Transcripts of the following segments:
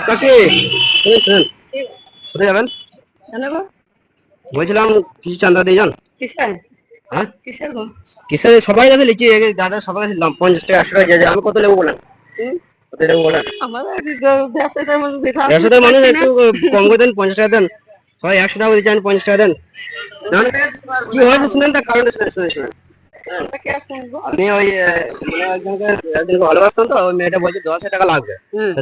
কাকি কোথায় যাবেন? বলছিলাম কিছু চাঁদা দিয়ে যান। হ্যাঁ কিসের সবাই কাছে লিচি দাদা সবাই কাছে 50 টাকা 100 টাকা আমি কত নেবো বলেন? কত নেবো বলেন? ব্যবসাদার মানুষ একটু কম করে দেন, 50 টাকা দেন। সবাই 100 টাকা দিচ্ছেন, 50 টাকা দেন। কি হয়েছে শুনেন, তার কারণটা শুনেন। আমি ওই একজনকে ভালোবাসতাম, তো ওই মেয়েটা বলছে 10,000 টাকা লাগবে।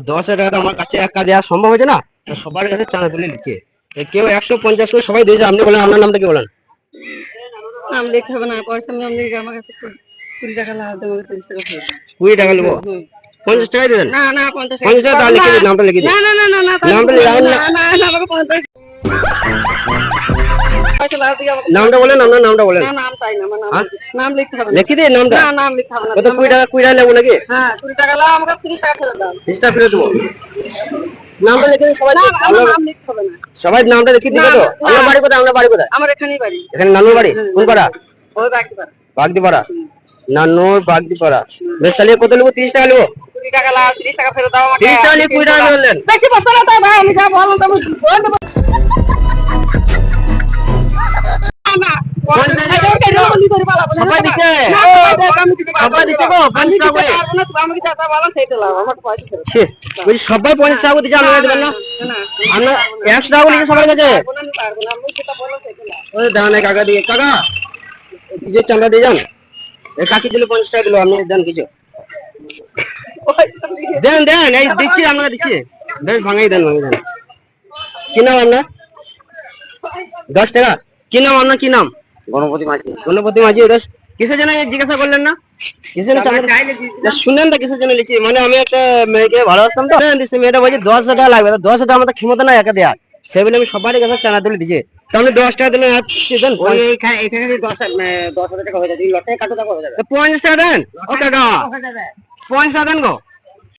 10,000 টাকা তো আমার কাছে একা দেওয়া সম্ভব হয়েছে না, সবার কাছে চাঁদা তুলে নিচ্ছে। কেউ 150 করে সবাই দিয়েছে। আপনি বলেন আপনার নামটা কি বলেন? নাম লিখতে হবে না, পয়সা নাম লিখে আমার কাছে 20 টাকা লাগবে, 30 টাকা 20 টাকা নেবো, 50 টাকাই দেবেন। না না 50 টাকা লিখে দিন, নামটা লিখে দিন। না না না না না নামটা লিখে আমাকে 50 নামটা বলেন, আপনার নামটা বলেন। নাম চাই না, নাম লিখতে হবে, লিখে দিন নামটা। না নাম লিখতে হবে না। কত 20 টাকা 20 টাকা নেবো নাকি? হ্যাঁ 20 টাকা লাও, আমাকে 30 টাকা ফেরত দাও। 30 টাকা ফেরত দেবো। নামটা লিখে দিন সবাই। নাম লিখতে হবে না, সবাই নামটা লিখে দিবে তো। আপনার বাড়ি কোথায়? আপনার বাড়ি কোথায়? আমার এখানেই বাড়ি। এখানে নানুর বাড়ি? কোন পাড়া? ওই বাগদিপাড়া। বাগদিপাড়া, নানুর বাগদিপাড়া। বেশ, তাহলে কত নেবো? 30 টাকা নেবো। 20 টাকা লাও, 30 টাকা ফেরত দাও আমাকে। 30 টাকা নিয়ে 20 টাকা বললেন। বেশি বলছো না তো ভাই, আমি যা বললাম তুমি বল দেব। না সবাই দিচ্ছে, সবাই দিচ্ছে গো 50 টাকা করে। আমি যা বললাম সেটা লাও, আমার পয়সা ফেরত ছি, বলছি সবাই 50 টাকা করে দিচ্ছে, আপনারা দেবেন না? আপনার 100 টাকা করে দিচ্ছে সবার কাছে। ওই দাঁড়ান কাকা দিয়ে, কাকা কিছু চাঁদা দিয়ে যান। এই কাকি দিল 50 টাকা দিল, আপনি দেন কিছু। দেন দেন, এই দিচ্ছি, আপনারা দিচ্ছি। বেশ ভাঙাই দেন, ভাঙাই দেন। কি নাম আপনার? 10 টাকা। কি নাম আপনার? কি নাম? গণপতি মাঝি। গণপতি মাঝি। কিসের জন্য জিজ্ঞাসা করলেন না? কিসের জন্য শুনেন না? কিসের জন্য লিখছি মানে আমি একটা মেয়েকে ভালোবাসতাম, তো মেয়েটা বলছে 10,000 টাকা লাগবে। 10,000 টাকা আমাদের ক্ষমতা না একা দেওয়ার, সেই বলে আমি সবারই কাছে চাঁদা তুলে দিচ্ছি। তো আপনি 10 টাকা দিলেন, দেন। এখানে 10,000 টাকা হয়ে যাবে, লটে কাটো টাকা হয়ে যাবে। 50 টাকা দেন। ও কাকা 50 টাকা দেন গো।